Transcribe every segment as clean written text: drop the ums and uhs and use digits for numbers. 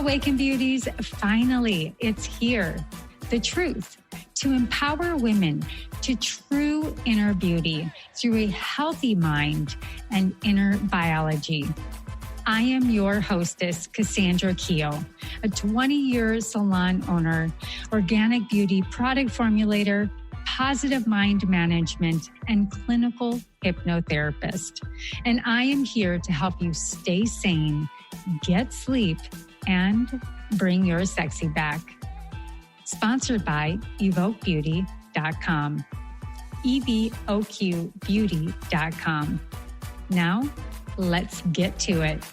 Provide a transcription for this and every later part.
Awaken Beauties, finally, it's here. The truth to empower women to true inner beauty through a healthy mind and inner biology. I am your hostess, Cassandra Keogh, a 20-year salon owner, organic beauty product formulator, positive mind management, and clinical hypnotherapist. And I am here to help you stay sane, get sleep, and bring your sexy back. Sponsored by EvoqBeauty.com. EvoqBeauty.com. Now, let's get to it.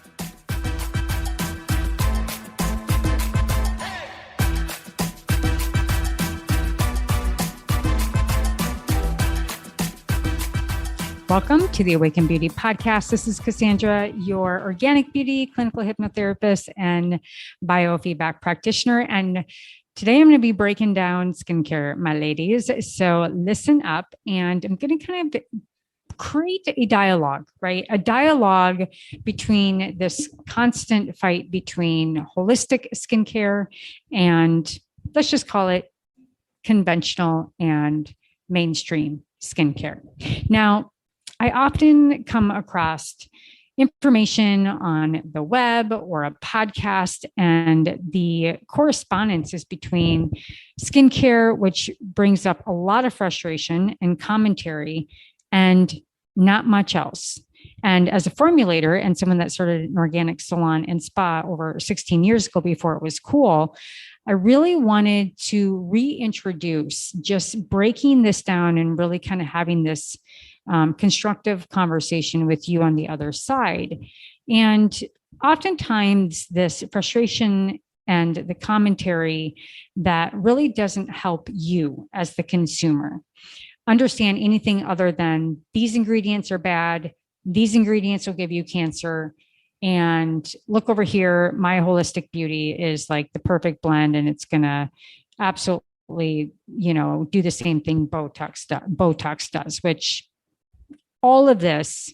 Welcome to the Awaken Beauty Podcast. This is Cassandra, your organic beauty, clinical hypnotherapist, and biofeedback practitioner. And today I'm going to be breaking down skincare, my ladies. So listen up, and I'm going to kind of create a dialogue, right? A dialogue between this constant fight between holistic skincare and, let's just call it, conventional and mainstream skincare. Now, I often come across information on the web or a podcast, and the correspondence is between skincare, which brings up a lot of frustration and commentary, and not much else. And as a formulator and someone that started an organic salon and spa over 16 years ago before it was cool, I really wanted to reintroduce just breaking this down and really kind of having this constructive conversation with you on the other side. And oftentimes this frustration and the commentary that really doesn't help you as the consumer understand anything other than these ingredients are bad, these ingredients will give you cancer, and look over here, my holistic beauty is like the perfect blend and it's gonna absolutely, do the same thing Botox does, which all of this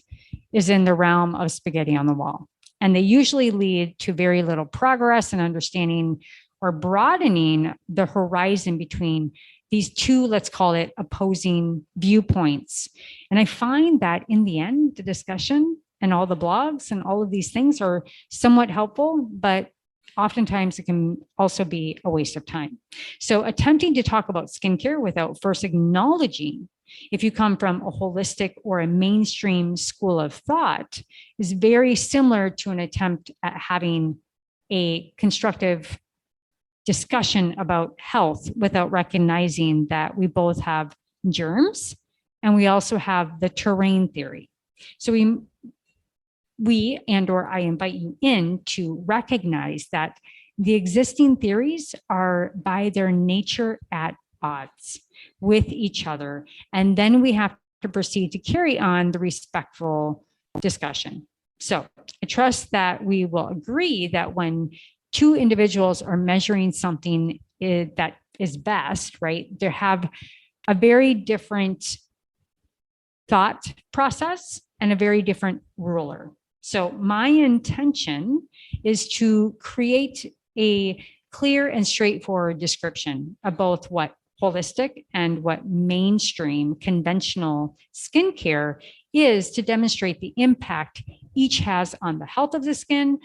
is in the realm of spaghetti on the wall. And they usually lead to very little progress and understanding or broadening the horizon between these two, let's call it, opposing viewpoints. And I find that in the end, the discussion and all the blogs and all of these things are somewhat helpful, but oftentimes it can also be a waste of time. So attempting to talk about skincare without first acknowledging if you come from a holistic or a mainstream school of thought is very similar to an attempt at having a constructive discussion about health without recognizing that we both have germs and we also have the terrain theory. So we and/or I invite you in to recognize that the existing theories are by their nature at odds with each other. And then we have to proceed to carry on the respectful discussion. So I trust that we will agree that when two individuals are measuring something that is best, right, they have a very different thought process and a very different ruler. So my intention is to create a clear and straightforward description of both what holistic and what mainstream conventional skincare is to demonstrate the impact each has on the health of the skin,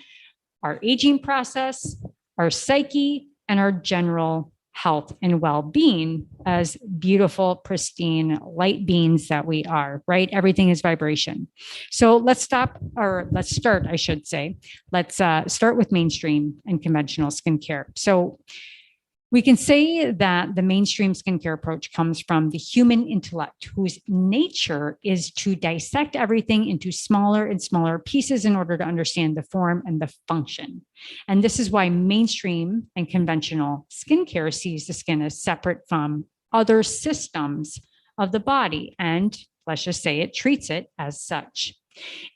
our aging process, our psyche, and our general health and well-being as beautiful, pristine light beings that we are, right? Everything is vibration. So let's start, I should say. Let's start with mainstream and conventional skincare. So we can say that the mainstream skincare approach comes from the human intellect, whose nature is to dissect everything into smaller and smaller pieces in order to understand the form and the function. And this is why mainstream and conventional skincare sees the skin as separate from other systems of the body. And let's just say it treats it as such.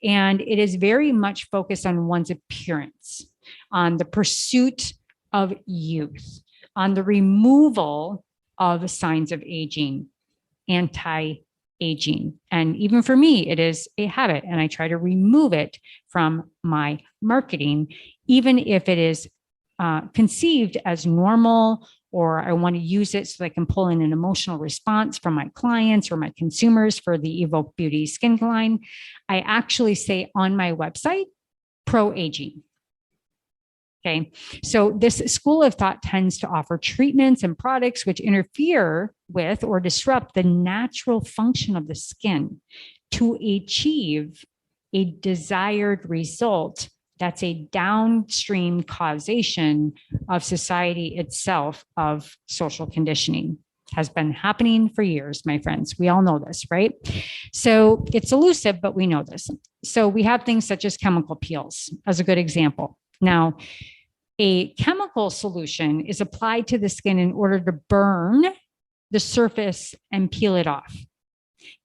And it is very much focused on one's appearance, on the pursuit of youth, on the removal of signs of aging, anti-aging. And even for me, it is a habit, and I try to remove it from my marketing, even if it is conceived as normal, or I want to use it so I can pull in an emotional response from my clients or my consumers for the Evoq Beauty Skin line, I actually say on my website, pro-aging. Okay, so this school of thought tends to offer treatments and products which interfere with or disrupt the natural function of the skin to achieve a desired result that's a downstream causation of society itself, of social conditioning. Has been happening for years, my friends. We all know this, right? So it's elusive, but we know this. So we have things such as chemical peels as a good example. Now, a chemical solution is applied to the skin in order to burn the surface and peel it off.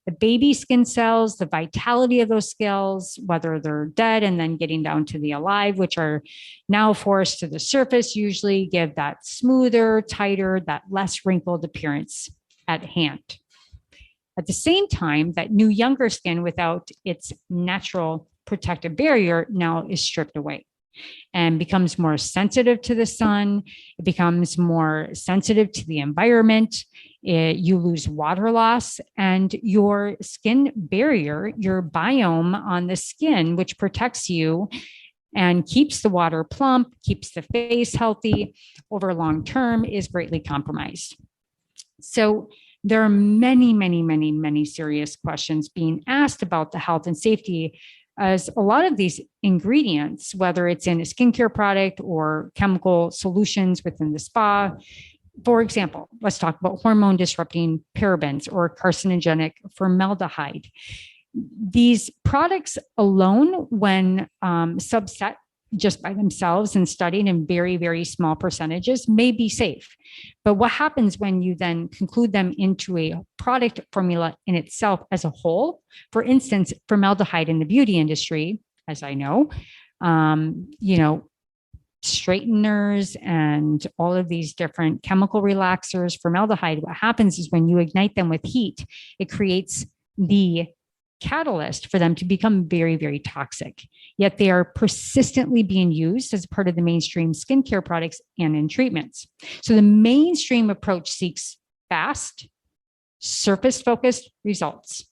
The baby skin cells, the vitality of those cells, whether they're dead and then getting down to the alive, which are now forced to the surface, usually give that smoother, tighter, that less wrinkled appearance at hand. At the same time, that new younger skin without its natural protective barrier now is stripped away and becomes more sensitive to the sun. It becomes more sensitive to the environment. You lose water loss, and your skin barrier, your biome on the skin, which protects you and keeps the water plump, keeps the face healthy over long term, is greatly compromised. So there are many, many, many, many serious questions being asked about the health and safety, as a lot of these ingredients, whether it's in a skincare product or chemical solutions within the spa. For example, let's talk about hormone disrupting parabens or carcinogenic formaldehyde. These products alone, when subset just by themselves and studied in very, very small percentages, may be safe. But what happens when you then conclude them into a product formula in itself as a whole? For instance, formaldehyde in the beauty industry, as I know, straighteners and all of these different chemical relaxers, formaldehyde, what happens is when you ignite them with heat, it creates the catalyst for them to become very, very toxic. Yet they are persistently being used as part of the mainstream skincare products and in treatments. So the mainstream approach seeks fast, surface-focused results.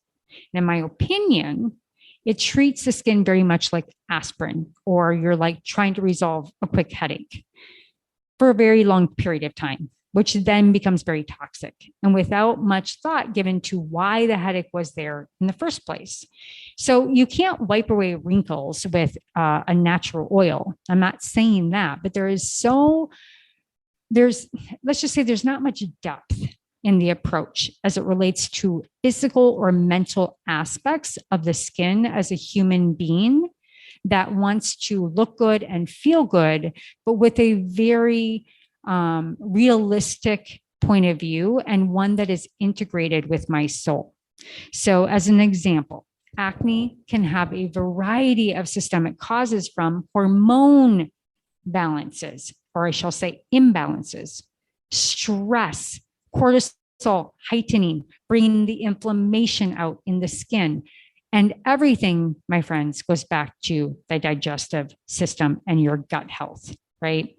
And in my opinion, it treats the skin very much like aspirin, or you're like trying to resolve a quick headache for a very long period of time, which then becomes very toxic and without much thought given to why the headache was there in the first place. So you can't wipe away wrinkles with a natural oil. I'm not saying that, but let's just say there's not much depth in the approach as it relates to physical or mental aspects of the skin as a human being that wants to look good and feel good, but with a very realistic point of view and one that is integrated with my soul. So as an example, acne can have a variety of systemic causes from hormone balances, or I shall say imbalances, stress, cortisol heightening, bringing the inflammation out in the skin. And everything, my friends, goes back to the digestive system and your gut health, right?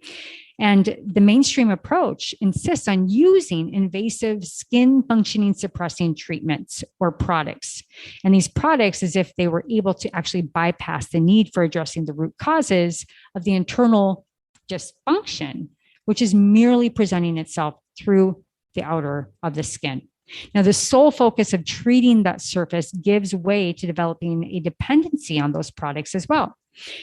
And the mainstream approach insists on using invasive skin functioning suppressing treatments or products. And these products, as if they were able to actually bypass the need for addressing the root causes of the internal dysfunction, which is merely presenting itself through the outer of the skin. Now, the sole focus of treating that surface gives way to developing a dependency on those products as well.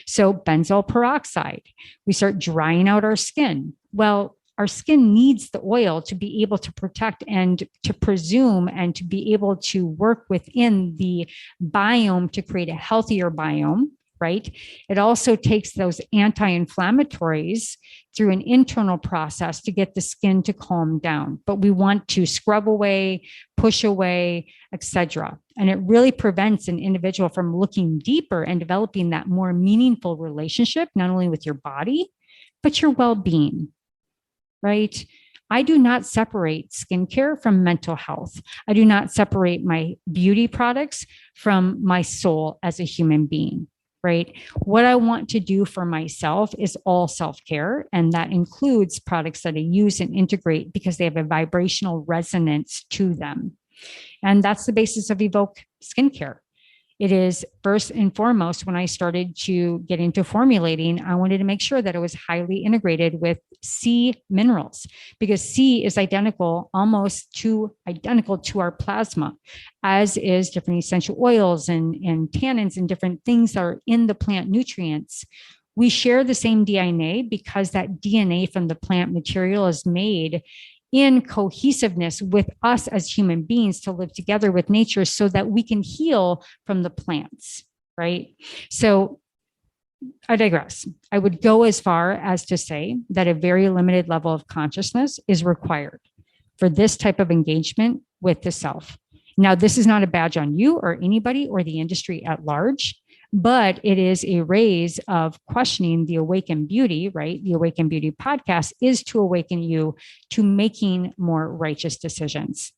So benzoyl peroxide, we start drying out our skin. Well, our skin needs the oil to be able to protect and to presume and to be able to work within the biome to create a healthier biome, right? It also takes those anti-inflammatories through an internal process to get the skin to calm down. But we want to scrub away, push away, etc. And it really prevents an individual from looking deeper and developing that more meaningful relationship, not only with your body, but your well-being, right? I do not separate skincare from mental health. I do not separate my beauty products from my soul as a human being. right? What I want to do for myself is all self-care. And that includes products that I use and integrate because they have a vibrational resonance to them. And that's the basis of Evoq Skincare. It is first and foremost, when I started to get into formulating, I wanted to make sure that it was highly integrated with C minerals, because C is almost identical to our plasma, as is different essential oils and tannins and different things that are in the plant nutrients. We share the same DNA because that DNA from the plant material is made in cohesiveness with us as human beings to live together with nature so that we can heal from the plants, right? So I digress. I would go as far as to say that a very limited level of consciousness is required for this type of engagement with the self. Now, this is not a badge on you or anybody or the industry at large, but it is a raise of questioning the Awaken Beauty, right? The Awaken Beauty podcast is to awaken you to making more righteous decisions.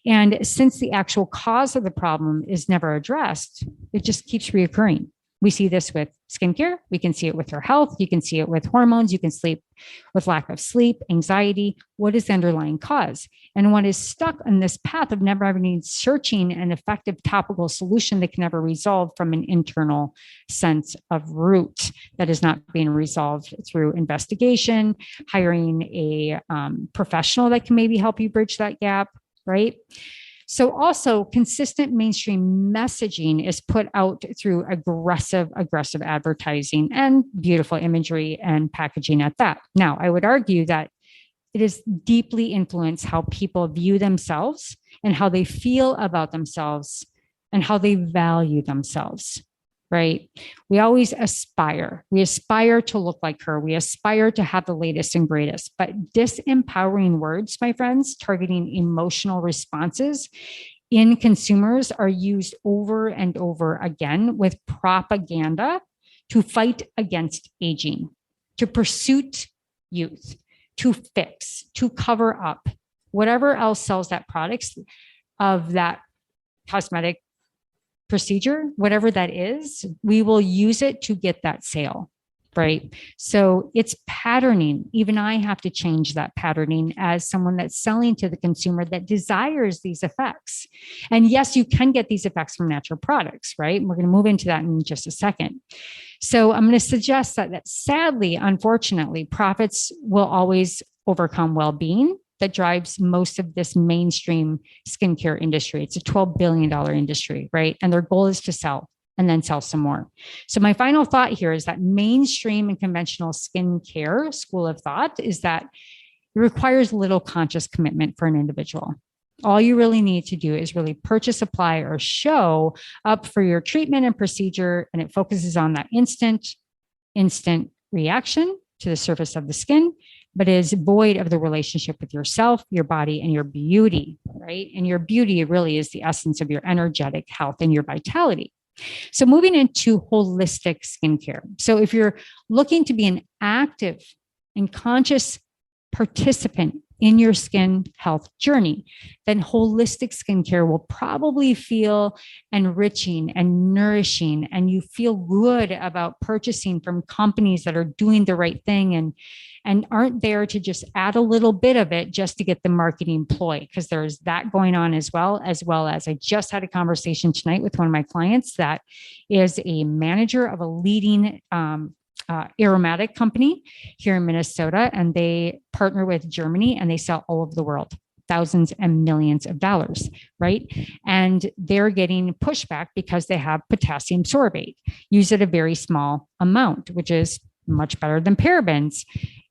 And since the actual cause of the problem is never addressed, it just keeps reoccurring. We see this with skincare. We can see it with our health. You can see it with hormones. You can sleep with lack of sleep, anxiety. What is the underlying cause? And one is stuck on this path of never having searching an effective topical solution that can never resolve from an internal sense of root that is not being resolved through investigation, hiring a professional that can maybe help you bridge that gap, right? So also consistent mainstream messaging is put out through aggressive advertising and beautiful imagery and packaging at that. Now, I would argue that it is deeply influenced how people view themselves and how they feel about themselves and how they value themselves, right? We always aspire. We aspire to look like her. We aspire to have the latest and greatest. But disempowering words, my friends, targeting emotional responses in consumers are used over and over again with propaganda to fight against aging, to pursue youth, to fix, to cover up, whatever else sells that products of that cosmetic procedure, whatever that is, we will use it to get that sale, right? So it's patterning. Even I have to change that patterning as someone that's selling to the consumer that desires these effects. And yes, you can get these effects from natural products, right? We're going to move into that in just a second. So I'm going to suggest that sadly, unfortunately, profits will always overcome well-being. That drives most of this mainstream skincare industry. It's a $12 billion industry, right? And their goal is to sell and then sell some more. So my final thought here is that mainstream and conventional skincare school of thought is that it requires little conscious commitment for an individual. All you really need to do is really purchase, apply, or show up for your treatment and procedure, and it focuses on that instant reaction to the surface of the skin, but is void of the relationship with yourself, your body, and your beauty, right? And your beauty really is the essence of your energetic health and your vitality. So moving into holistic skincare. So if you're looking to be an active and conscious participant in your skin health journey, then holistic skincare will probably feel enriching and nourishing, and you feel good about purchasing from companies that are doing the right thing and aren't there to just add a little bit of it just to get the marketing ploy, because there's that going on as well as I just had a conversation tonight with one of my clients that is a manager of a leading aromatic company here in Minnesota, and they partner with Germany and they sell all over the world, thousands and millions of dollars, right? And they're getting pushback because they have potassium sorbate used at a very small amount, which is much better than parabens.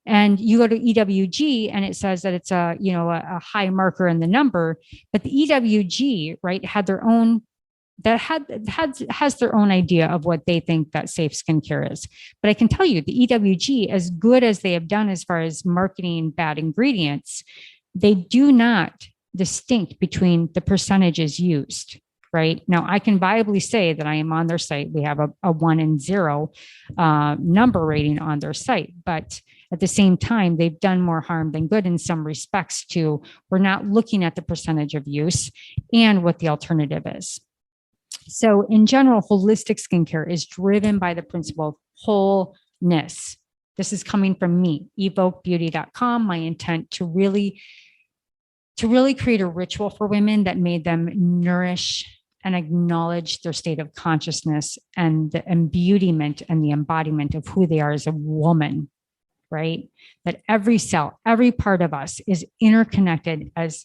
And you go to EWG and it says that it's a high marker in the number, but the EWG, right, had their own has their own idea of what they think that safe skincare is. But I can tell you the EWG, as good as they have done as far as marketing bad ingredients, they do not distinct between the percentages used, right? Now, I can viably say that I am on their site. We have a 1 and 0 number rating on their site, but at the same time, they've done more harm than good in some respects too. We're not looking at the percentage of use and what the alternative is. So in general, holistic skincare is driven by the principle of wholeness. This is coming from me, evoquebeauty.com. My intent to really create a ritual for women that made them nourish and acknowledge their state of consciousness and the embodiment and the embodiment of who they are as a woman, right? That every cell, every part of us is interconnected, as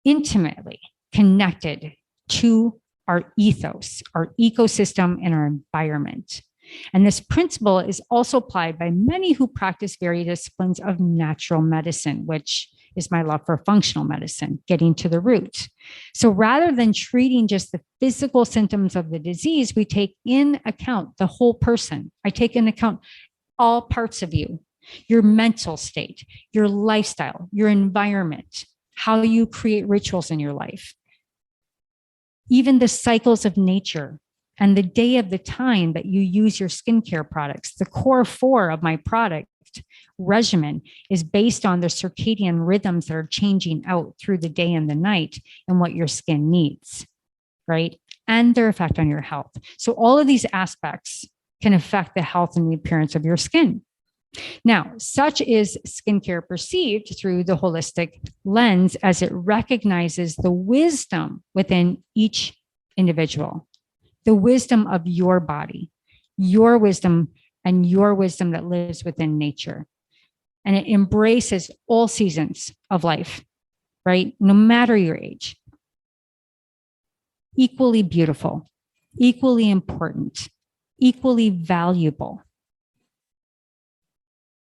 intimately connected to our ethos, our ecosystem, and our environment. And this principle is also applied by many who practice various disciplines of natural medicine, which is my love for functional medicine, getting to the root. So rather than treating just the physical symptoms of the disease, we take in account the whole person. I take in account all parts of you, your mental state, your lifestyle, your environment, how you create rituals in your life, even the cycles of nature and the day of the time that you use your skincare products. The core 4 of my product regimen is based on the circadian rhythms that are changing out through the day and the night and what your skin needs, right? And their effect on your health. So all of these aspects can affect the health and the appearance of your skin. Now, such is skincare perceived through the holistic lens as it recognizes the wisdom within each individual, the wisdom of your body, your wisdom, and your wisdom that lives within nature. And it embraces all seasons of life, right? No matter your age. Equally beautiful, equally important, equally valuable.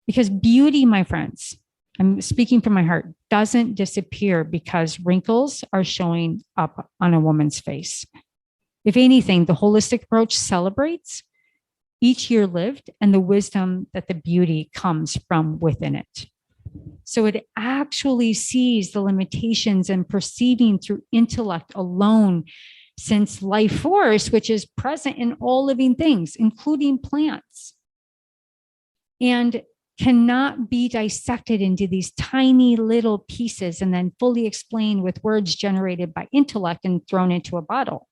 Because beauty, my friends, I'm speaking from my heart, doesn't disappear because wrinkles are showing up on a woman's face. If anything, the holistic approach celebrates each year lived and the wisdom that the beauty comes from within it. So it actually sees the limitations and perceiving through intellect alone, since life force, which is present in all living things, including plants, and cannot be dissected into these tiny little pieces and then fully explained with words generated by intellect and thrown into a bottle.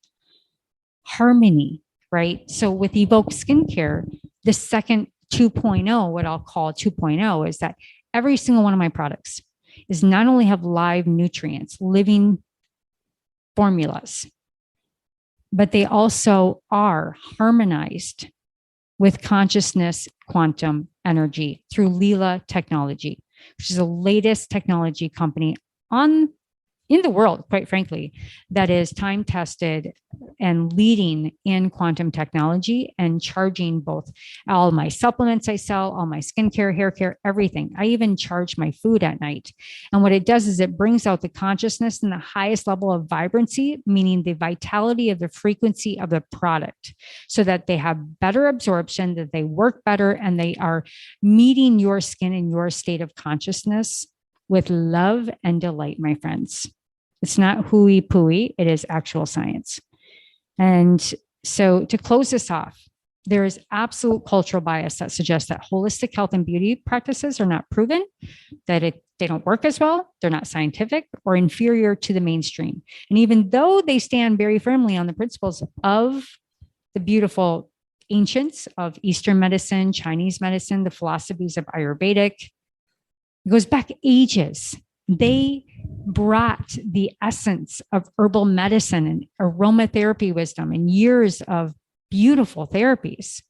Harmony, right? So with Evoq Skincare, the second 2.0, what I'll call 2.0, is that every single one of my products is not only have live nutrients, living formulas, but they also are harmonized with consciousness quantum energy through Lila Technology, which is the latest technology company in the world, quite frankly, that is time tested and leading in quantum technology and charging both all my supplements I sell, all my skincare, hair care, everything. I even charge my food at night. And what it does is it brings out the consciousness and the highest level of vibrancy, meaning the vitality of the frequency of the product, so that they have better absorption, that they work better, and they are meeting your skin in your state of consciousness with love and delight, my friends. It's not hooey pooey, it is actual science. And so to close this off, there is absolute cultural bias that suggests that holistic health and beauty practices are not proven, that they don't work as well, they're not scientific, or inferior to the mainstream. And even though they stand very firmly on the principles of the beautiful ancients of Eastern medicine, Chinese medicine, the philosophies of Ayurvedic, it goes back ages. They brought the essence of herbal medicine and aromatherapy wisdom and years of beautiful therapies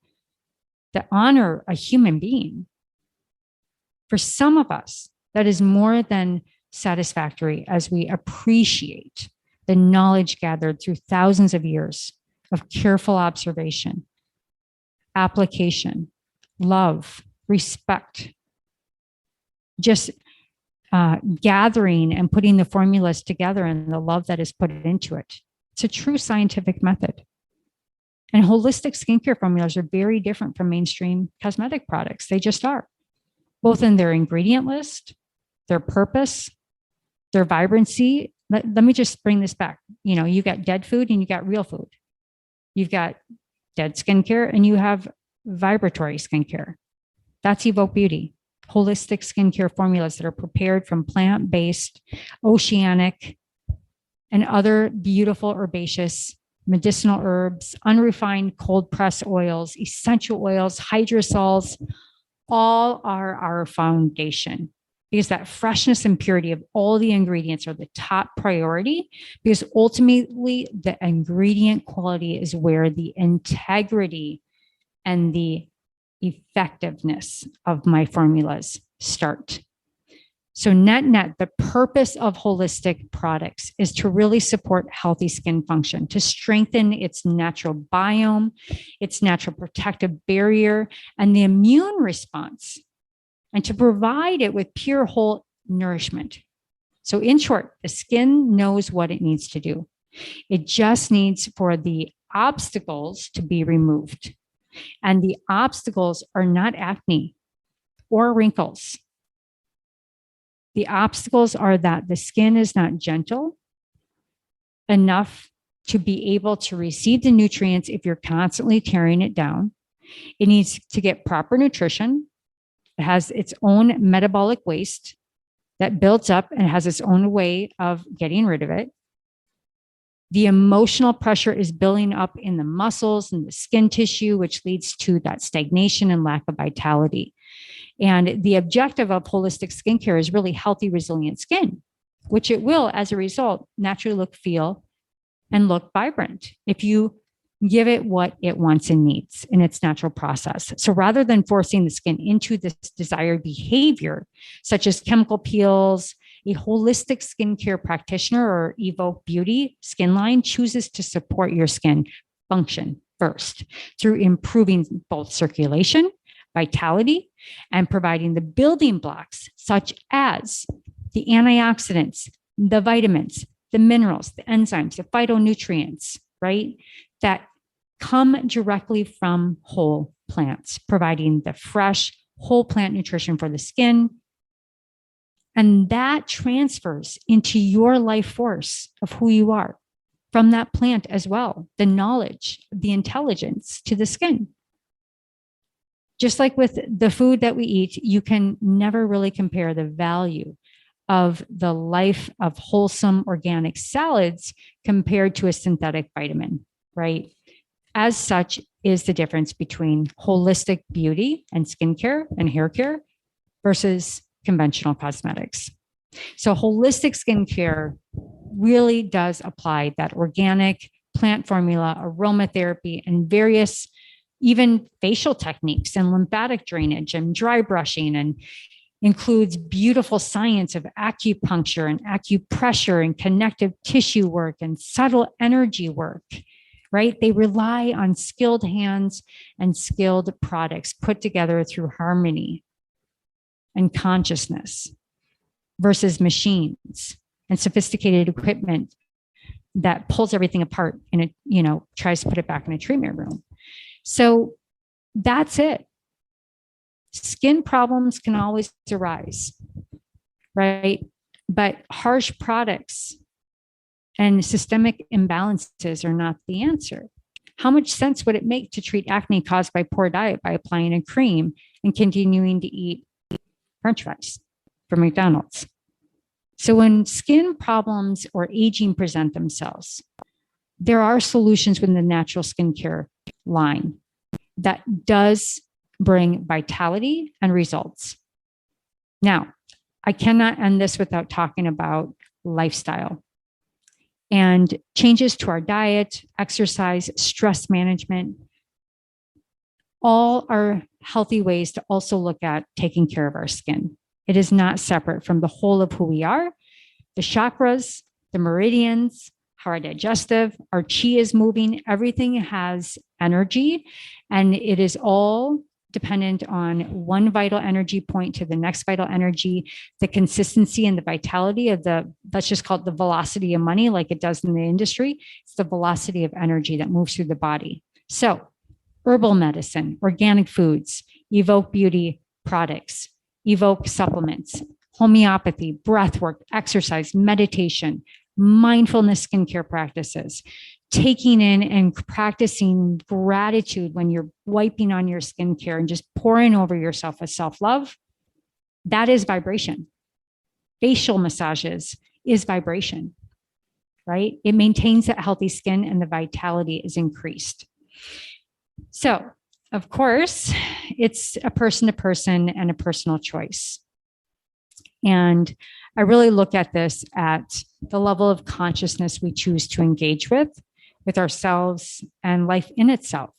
that honor a human being. For some of us, that is more than satisfactory as we appreciate the knowledge gathered through thousands of years of careful observation, application, love, respect, just gathering and putting the formulas together and the love that is put into it. It's a true scientific method. And holistic skincare formulas are very different from mainstream cosmetic products. They just are, both in their ingredient list, their purpose, their vibrancy. Let me just bring this back. You know, you got dead food and you got real food. You've got dead skincare and you have vibratory skincare. That's Evoq Beauty. Holistic skincare formulas that are prepared from plant-based, oceanic, and other beautiful herbaceous medicinal herbs, unrefined cold press oils, essential oils, hydrosols, all are our foundation, because that freshness and purity of all the ingredients are the top priority, because ultimately the ingredient quality is where the integrity and the effectiveness of my formulas start. So net, the purpose of holistic products is to really support healthy skin function, to strengthen its natural biome, its natural protective barrier, and the immune response, and to provide it with pure whole nourishment. So in short, the skin knows what it needs to do. It just needs for the obstacles to be removed. And the obstacles are not acne or wrinkles. The obstacles are that the skin is not gentle enough to be able to receive the nutrients if you're constantly tearing it down. It needs to get proper nutrition. It has its own metabolic waste that builds up and has its own way of getting rid of it. The emotional pressure is building up in the muscles and the skin tissue, which leads to that stagnation and lack of vitality. And the objective of holistic skincare is really healthy, resilient skin, which it will, as a result, naturally look, feel, and look vibrant if you give it what it wants and needs in its natural process. So rather than forcing the skin into this desired behavior, such as chemical peels, a holistic skincare practitioner or Evoq Beauty skin line chooses to support your skin function first through improving both circulation, vitality, and providing the building blocks such as the antioxidants, the vitamins, the minerals, the enzymes, the phytonutrients, right? That come directly from whole plants, providing the fresh whole plant nutrition for the skin. And that transfers into your life force of who you are from that plant as well, the knowledge, the intelligence to the skin. Just like with the food that we eat, you can never really compare the value of the life of wholesome organic salads compared to a synthetic vitamin, right? As such is the difference between holistic beauty and skincare and hair care versus conventional cosmetics. So holistic skincare really does apply that organic plant formula, aromatherapy, and various even facial techniques and lymphatic drainage and dry brushing, and includes beautiful science of acupuncture and acupressure and connective tissue work and subtle energy work, right? They rely on skilled hands and skilled products put together through harmony and consciousness versus machines and sophisticated equipment that pulls everything apart and it, tries to put it back in a treatment room. So that's it. Skin problems can always arise, right? But harsh products and systemic imbalances are not the answer. How much sense would it make to treat acne caused by poor diet by applying a cream and continuing to eat French fries from McDonald's? So when skin problems or aging present themselves, there are solutions within the natural skincare line that does bring vitality and results. Now, I cannot end this without talking about lifestyle and changes to our diet, exercise, stress management. All are healthy ways to also look at taking care of our skin. It is not separate from the whole of who we are, the chakras, the meridians, how our digestive, our chi is moving. Everything has energy, and it is all dependent on one vital energy point to the next vital energy, the consistency and the vitality of let's just call it the velocity of money, like it does in the industry. It's the velocity of energy that moves through the body. So herbal medicine, organic foods, Evoq Beauty products, Evoq supplements, homeopathy, breath work, exercise, meditation, mindfulness skincare practices, taking in and practicing gratitude when you're wiping on your skincare and just pouring over yourself with self-love. That is vibration. Facial massages is vibration. right? It maintains that healthy skin and the vitality is increased. So, of course, it's a person to person and a personal choice. And I really look at this at the level of consciousness we choose to engage with ourselves and life in itself.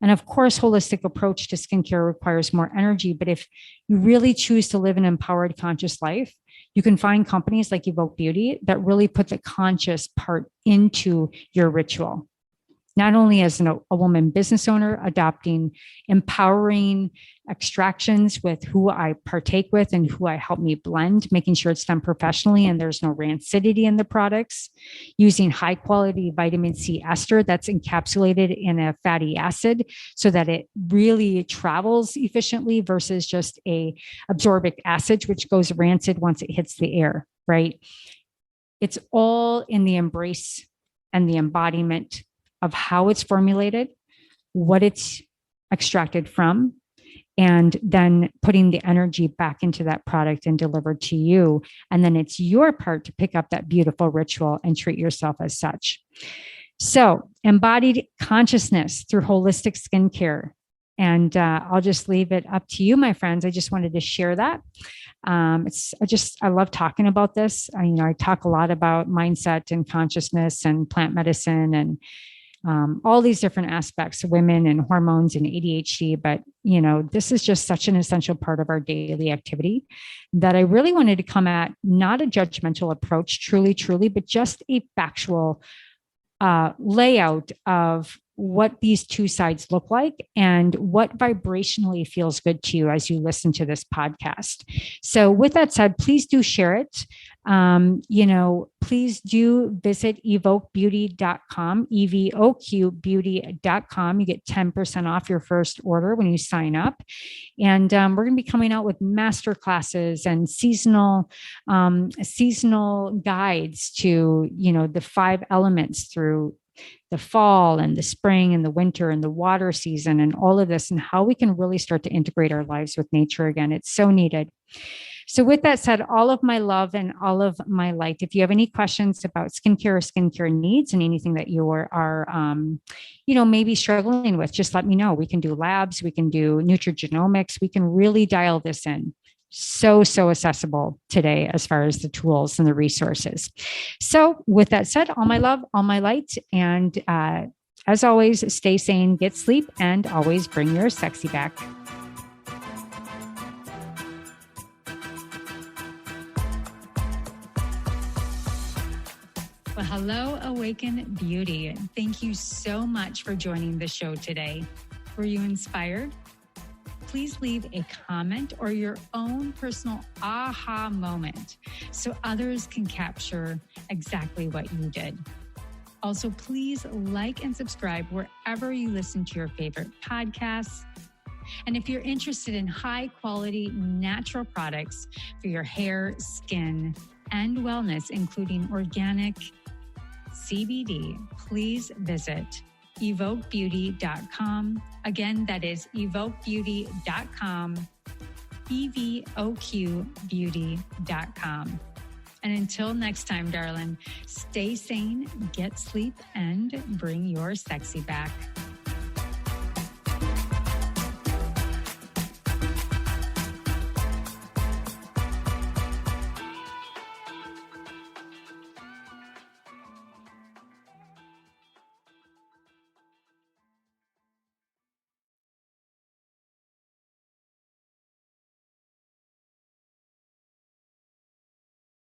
And of course, holistic approach to skincare requires more energy. But if you really choose to live an empowered, conscious life, you can find companies like Evoq Beauty that really put the conscious part into your ritual. Not only as a woman business owner, adopting empowering extractions with who I partake with and who I help me blend, making sure it's done professionally and there's no rancidity in the products, using high quality vitamin C ester that's encapsulated in a fatty acid so that it really travels efficiently versus just a absorbic acid, which goes rancid once it hits the air, right? It's all in the embrace and the embodiment of how it's formulated, what it's extracted from, and then putting the energy back into that product and delivered to you. And then it's your part to pick up that beautiful ritual and treat yourself as such. So, embodied consciousness through holistic skincare. And I'll just leave it up to you, my friends. I just wanted to share that. I love talking about this. I talk a lot about mindset and consciousness and plant medicine and all these different aspects of women and hormones and ADHD. But, this is just such an essential part of our daily activity that I really wanted to come at not a judgmental approach, truly, but just a factual layout of what these two sides look like and what vibrationally feels good to you as you listen to this podcast. So with that said, please do share it. Please do visit evoqbeauty.com, evoqbeauty.com. You get 10% off your first order when you sign up. And we're going to be coming out with master classes and seasonal guides to, the 5 elements through the fall and the spring and the winter and the water season and all of this and how we can really start to integrate our lives with nature again. It's so needed. So with that said, all of my love and all of my light. If you have any questions about skincare or skincare needs and anything that you are maybe struggling with, just let me know. We can do labs, we can do nutrigenomics, we can really dial this in. So accessible today as far as the tools and the resources. So with that said, all my love, all my light. And as always, stay sane, get sleep, and always bring your sexy back. Well, hello, Awaken Beauty. Thank you so much for joining the show today. Were you inspired? Please leave a comment or your own personal aha moment so others can capture exactly what you did. Also, please like and subscribe wherever you listen to your favorite podcasts. And if you're interested in high quality natural products for your hair, skin, and wellness, including organic CBD, please visit evoqbeauty.com. Again, that is evoqbeauty.com, evoqbeauty.com. And until next time, darling, stay sane, get sleep, and bring your sexy back.